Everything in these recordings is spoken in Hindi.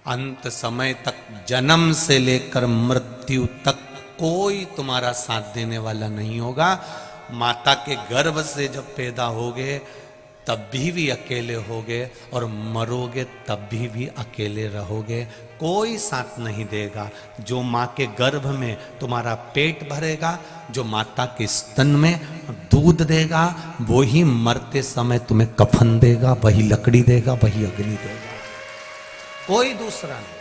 अंत समय तक, जन्म से लेकर मृत्यु तक कोई तुम्हारा साथ देने वाला नहीं होगा। माता के गर्भ से जब पैदा होगे तब भी अकेले होगे और मरोगे तब भी अकेले रहोगे, कोई साथ नहीं देगा। जो माँ के गर्भ में तुम्हारा पेट भरेगा, जो माता के स्तन में दूध देगा, वही मरते समय तुम्हें कफन देगा, वही लकड़ी देगा, वही अग्नि देगा, कोई दूसरा नहीं।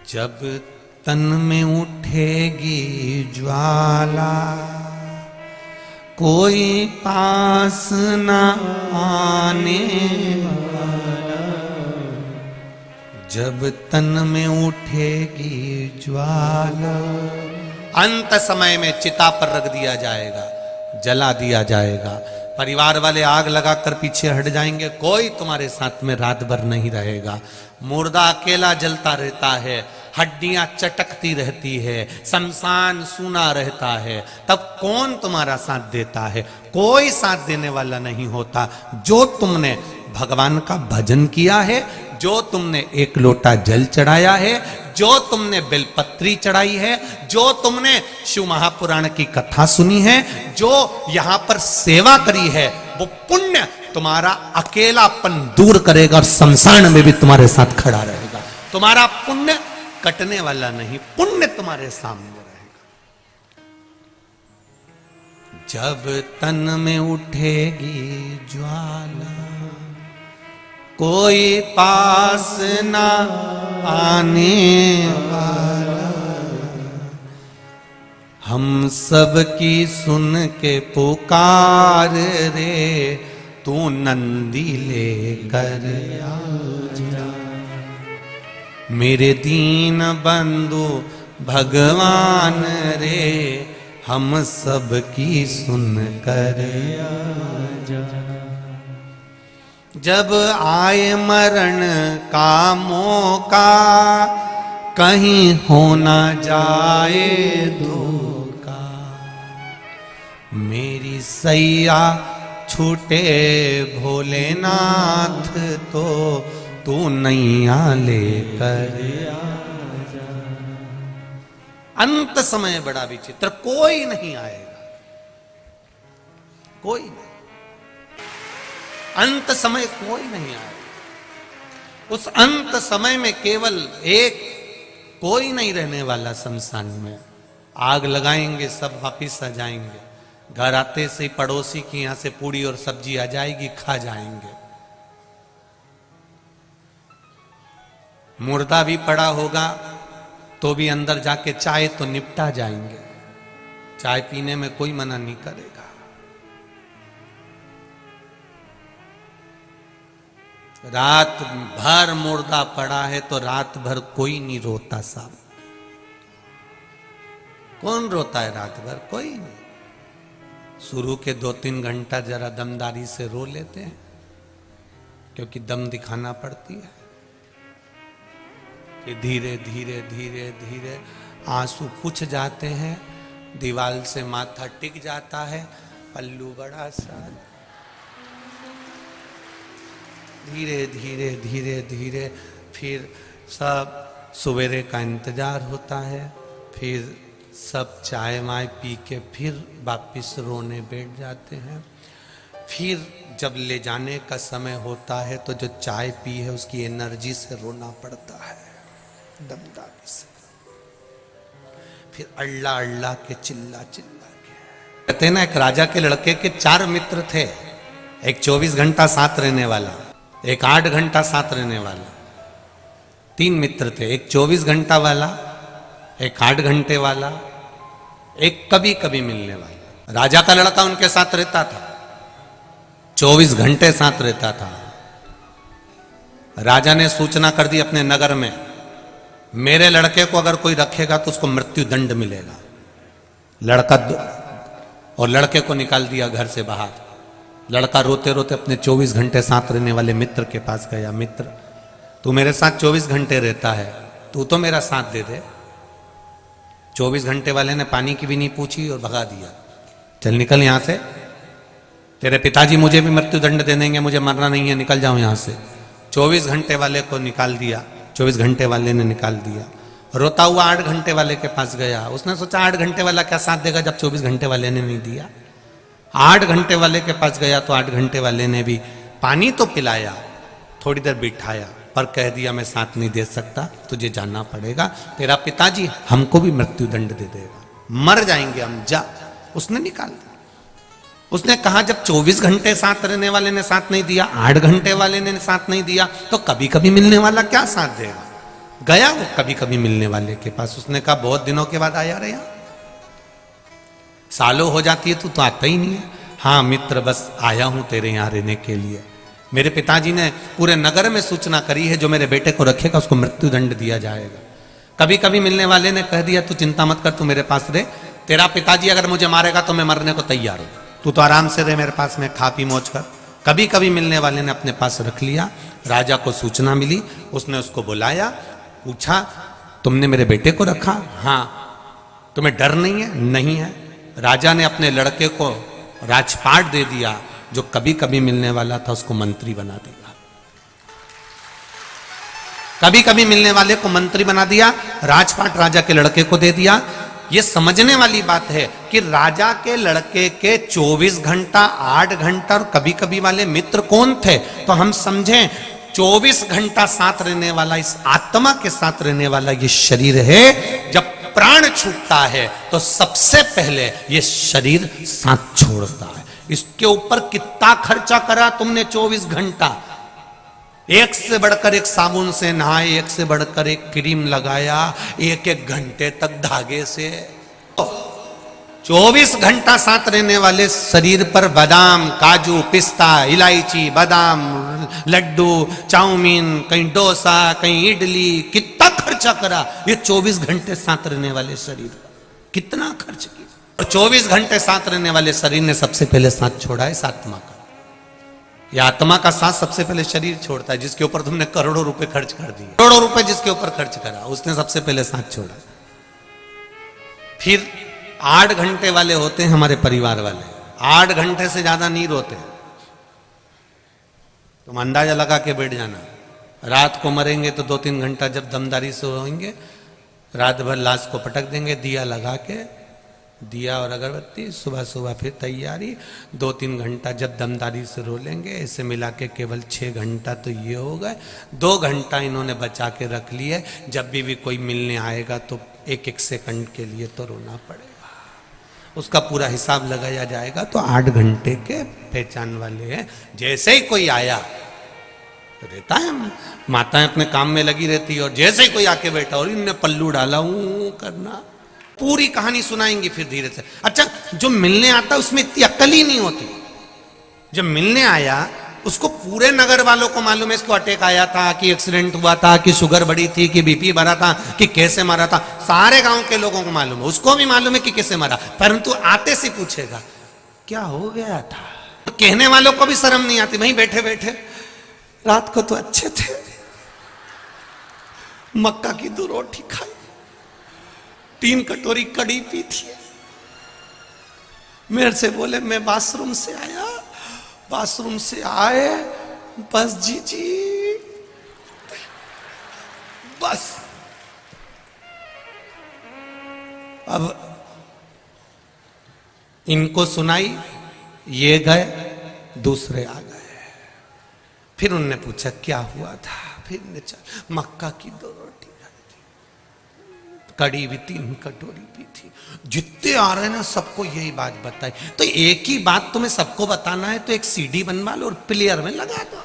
जब तन में उठेगी ज्वाला, कोई पास न आने वाला। जब तन में उठेगी ज्वाला, अंत समय में चिता पर रख दिया जाएगा, जला दिया जाएगा। परिवार वाले आग लगाकर पीछे हट जाएंगे, कोई तुम्हारे साथ में रात भर नहीं रहेगा। मुर्दा अकेला जलता रहता है, हड्डियां चटकती रहती है, शमशान सूना रहता है, तब कौन तुम्हारा साथ देता है? कोई साथ देने वाला नहीं होता। जो तुमने भगवान का भजन किया है, जो तुमने एक लोटा जल चढ़ाया है, जो तुमने बेलपत्री चढ़ाई है, जो तुमने शिव महापुराण की कथा सुनी है, जो यहां पर सेवा करी है, वो पुण्य तुम्हारा अकेलापन दूर करेगा और शमशान में भी तुम्हारे साथ खड़ा रहेगा। तुम्हारा पुण्य कटने वाला नहीं, पुण्य तुम्हारे सामने रहेगा। जब तन में उठेगी ज्वाला, कोई पास ना आने वाला। हम सब की सुन के पुकार रे, तू नंदी लेकर आजा। मेरे दीन बंधु भगवान रे, हम सब की सुन कर आजा। जब आए मरण का मौका, कहीं हो ना जाए धोखा। मेरी सैया छूटे भोलेनाथ, तो तू नैया लेकर आजा। अंत समय बड़ा विचित्र, कोई नहीं आएगा, कोई नहीं। अंत समय कोई नहीं आएगा। उस अंत समय में केवल एक, कोई नहीं रहने वाला शमशान में। आग लगाएंगे, सब वापिस आ जाएंगे। घर आते से पड़ोसी की यहां से पूड़ी और सब्जी आ जाएगी, खा जाएंगे। मुर्दा भी पड़ा होगा तो भी अंदर जाके चाय तो निपटा जाएंगे। चाय पीने में कोई मना नहीं करेगा। रात भर मुर्दा पड़ा है तो रात भर कोई नहीं रोता साहब। कौन रोता है रात भर? कोई नहीं। शुरू के 2-3 घंटा जरा दमदारी से रो लेते हैं, क्योंकि दम दिखाना पड़ती है। कि धीरे धीरे धीरे धीरे आंसू पुछ जाते हैं, दीवार से माथा टिक जाता है, पल्लू बड़ा सा। धीरे धीरे धीरे धीरे फिर सब सवेरे का इंतजार होता है। फिर सब चाय वाय पी के फिर वापिस रोने बैठ जाते हैं। फिर जब ले जाने का समय होता है तो जो चाय पी है उसकी एनर्जी से रोना पड़ता है, दमदारी से। फिर अल्लाह अल्लाह के चिल्ला चिल्ला के। कहते हैं ना, एक राजा के लड़के के 4 मित्र थे। एक 24 घंटा साथ रहने वाला, एक 8 घंटा साथ रहने वाला। 3 मित्र थे, एक 24 घंटा वाला, एक 8 घंटे वाला, एक कभी कभी मिलने वाला। राजा का लड़का उनके साथ रहता था, 24 घंटे साथ रहता था। राजा ने सूचना कर दी अपने नगर में, मेरे लड़के को अगर कोई रखेगा तो उसको मृत्यु दंड मिलेगा। लड़का और लड़के को निकाल दिया घर से बाहर। लड़का रोते रोते अपने 24 घंटे साथ रहने वाले मित्र के पास गया। मित्र, तू मेरे साथ 24 घंटे रहता है, तू तो मेरा साथ दे दे। 24 घंटे वाले ने पानी की भी नहीं पूछी और भगा दिया, चल निकल यहां से, तेरे पिताजी मुझे भी मृत्यु दंड दे देंगे, मुझे मरना नहीं है, निकल जाओ यहां से। 24 घंटे वाले को निकाल दिया, 24 घंटे वाले ने निकाल दिया। रोता हुआ 8 घंटे वाले के पास गया। उसने सोचा 8 घंटे वाला क्या साथ देगा जब 24 घंटे वाले ने नहीं दिया। 8 घंटे वाले के पास गया तो 8 घंटे वाले ने भी पानी तो पिलाया, थोड़ी देर बिठाया, पर कह दिया मैं साथ नहीं दे सकता, तुझे जाना पड़ेगा, तेरा पिताजी हमको भी मृत्यु दंड दे देगा, मर जाएंगे हम, जा। उसने निकाल दिया। उसने कहा जब 24 घंटे साथ रहने वाले ने साथ नहीं दिया, 8 घंटे वाले ने साथ नहीं दिया, तो कभी कभी मिलने वाला क्या साथ देगा। गया वो कभी कभी मिलने वाले के पास। उसने कहा बहुत दिनों के बाद आया रे, यहाँ सालों हो जाती है, तू तो आता ही नहीं है। हाँ मित्र, बस आया हूं तेरे यहां रहने के लिए। मेरे पिताजी ने पूरे नगर में सूचना करी है, जो मेरे बेटे को रखेगा उसको मृत्यु दंड दिया जाएगा। कभी कभी मिलने वाले ने कह दिया तू चिंता मत कर, तू मेरे पास रहे, तेरा पिताजी अगर मुझे मारेगा तो मैं मरने को तैयार हूं, तू तो आराम से रहे मेरे पास में, खा पी मौज कर। कभी कभी मिलने वाले ने अपने पास रख लिया। राजा को सूचना मिली, उसने उसको बुलाया, पूछा तुमने मेरे बेटे को रखा? हाँ। तुम्हें डर नहीं है? नहीं है। राजा ने अपने लड़के को राजपाट दे दिया, जो कभी कभी मिलने वाला था उसको मंत्री बना दिया। कभी कभी मिलने वाले को मंत्री बना दिया, राजपाट राजा के लड़के को दे दिया। यह समझने वाली बात है कि राजा के लड़के के 24 घंटा, 8 घंटा और कभी कभी वाले मित्र कौन थे, तो हम समझें 24 घंटा साथ रहने वाला, इस आत्मा के साथ रहने वाला ये शरीर है। जब प्राण छूटता है तो सबसे पहले ये शरीर साथ छोड़ता है। इसके ऊपर कितना खर्चा करा तुमने 24 घंटा, एक से बढ़कर एक साबुन से नहाए, एक से बढ़कर एक क्रीम लगाया, एक एक घंटे तक धागे से। 24 घंटा साथ रहने वाले शरीर पर बादाम, काजू, पिस्ता, इलायची, बादाम, लड्डू, चाउमीन, कहीं डोसा, कहीं इडली, कितना खर्चा करा ये 24 घंटे साथ रहने वाले शरीर पर, कितना खर्च किया। और 24 घंटे साथ रहने वाले शरीर ने सबसे पहले साथ छोड़ा है इस आत्मा का। यह आत्मा का साथ सबसे पहले शरीर छोड़ता है, जिसके ऊपर तुमने करोड़ों रुपए खर्च कर दिए, करोड़ों रुपए जिसके ऊपर खर्च करा, उसने सबसे पहले साथ छोड़ा। फिर 8 घंटे वाले होते हैं हमारे परिवार वाले, 8 घंटे से ज्यादा नहीं रोते। तुम अंदाजा लगा के बैठ जाना, रात को मरेंगे तो 2-3 घंटा जब दमदारी से रोएंगे, रात भर लाश को पटक देंगे, दिया लगा के, दिया और अगरबत्ती, सुबह सुबह फिर तैयारी, 2-3 घंटा जब दमदारी से रो लेंगे। इसे मिला के केवल 6 घंटा तो ये हो गए। 2 घंटा इन्होंने बचा के रख लिए, जब भी कोई मिलने आएगा तो 1-1 सेकंड के लिए तो रोना पड़ेगा। उसका पूरा हिसाब लगाया जाएगा तो 8 घंटे के पहचान वाले हैं। जैसे ही कोई आया तो रहता है, माताएं अपने काम में लगी रहती है, और जैसे ही कोई आके बैठा और इनने पल्लू डाला करना, पूरी कहानी सुनाएंगी फिर धीरे से। अच्छा, जो मिलने आता उसमें इतनी अक्ल ही नहीं होती। जब मिलने आया उसको पूरे नगर वालों को मालूम है इसको अटैक आया था, कि एक्सीडेंट हुआ था, कि शुगर बढ़ी थी, कि बीपी बढ़ा था, कि कैसे मारा था, सारे गांव के लोगों को मालूम है। उसको भी मालूम है कि कैसे मारा, परंतु आते से पूछेगा क्या हो गया था। तो कहने वालों को भी शर्म नहीं आती, वहीं बैठे बैठे रात को तो अच्छे थे, मक्का की 2 रोटी खाई, 3 कटोरी कड़ी पी थी, मेरे से बोले मैं बाथरूम से आया, बाथरूम से आए, बस जी बस। अब इनको सुनाई, ये गए, दूसरे आ गए। फिर उनने पूछा क्या हुआ था, फिर ने मक्का की 2 रोटी खाई थी, कड़ी भी 3 कटोरी पी थी। जितने आ रहे ना सबको यही बात बताई। तो एक ही बात तुम्हें सबको बताना है तो एक सीडी बनवा लो और प्लेयर में लगा दो,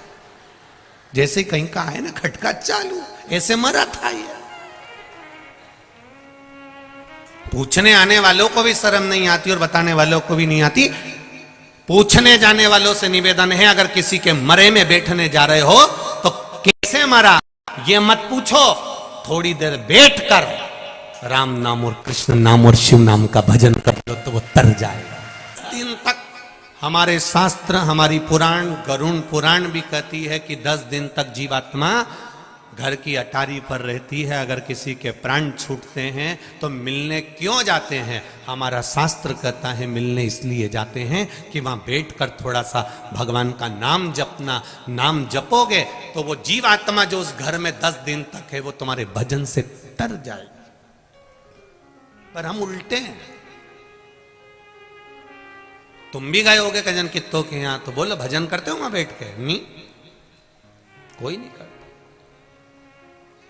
जैसे कहीं का है ना खटका चालू, ऐसे मरा था ये। पूछने आने वालों को भी शर्म नहीं आती और बताने वालों को भी नहीं आती। पूछने जाने वालों से निवेदन है, अगर किसी के मरे में बैठने जा रहे हो तो कैसे मरा ये मत पूछो, थोड़ी देर बैठकर राम नाम और कृष्ण नाम और शिव नाम का भजन कर लो तो वो तर जाएगा। 10 दिन तक हमारे शास्त्र, हमारी पुराण, गरुण पुराण भी कहती है कि 10 दिन तक जीवात्मा घर की अटारी पर रहती है। अगर किसी के प्राण छूटते हैं तो मिलने क्यों जाते हैं? हमारा शास्त्र कहता है मिलने इसलिए जाते हैं कि वहां बैठकर थोड़ा सा भगवान का नाम जपना। नाम जपोगे तो वो जीवात्मा जो उस घर में 10 दिन तक है वो तुम्हारे भजन से तर जाएगी। पर हम उल्टे हैं। तुम भी गए होगे कजन कित्तों के यहां, तो बोलो भजन करते हो वहां बैठ के? नहीं, कोई नहीं करता।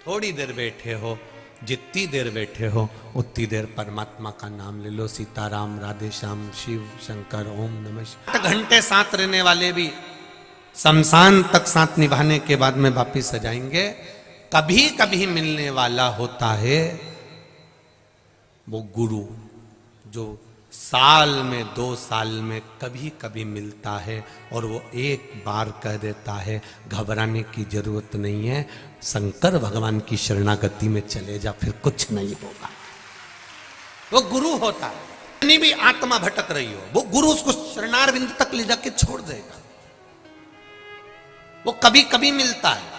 थोड़ी देर बैठे हो, जितनी देर बैठे हो उतनी देर परमात्मा का नाम ले लो। सीताराम, राधे श्याम, शिव शंकर, ओम नमः शिवाय। 8 घंटे साथ रहने वाले भी शमशान तक साथ निभाने के बाद में वापिस आ जाएंगे। कभी कभी मिलने वाला होता है वो गुरु, जो साल में 2 साल में कभी कभी मिलता है और वो एक बार कह देता है घबराने की जरूरत नहीं है, शंकर भगवान की शरणागति में चले जा, फिर कुछ नहीं होगा। वो गुरु होता है। जितनी भी आत्मा भटक रही हो वो गुरु उसको शरणारविंद तक ले जाके छोड़ देगा। वो कभी कभी मिलता है।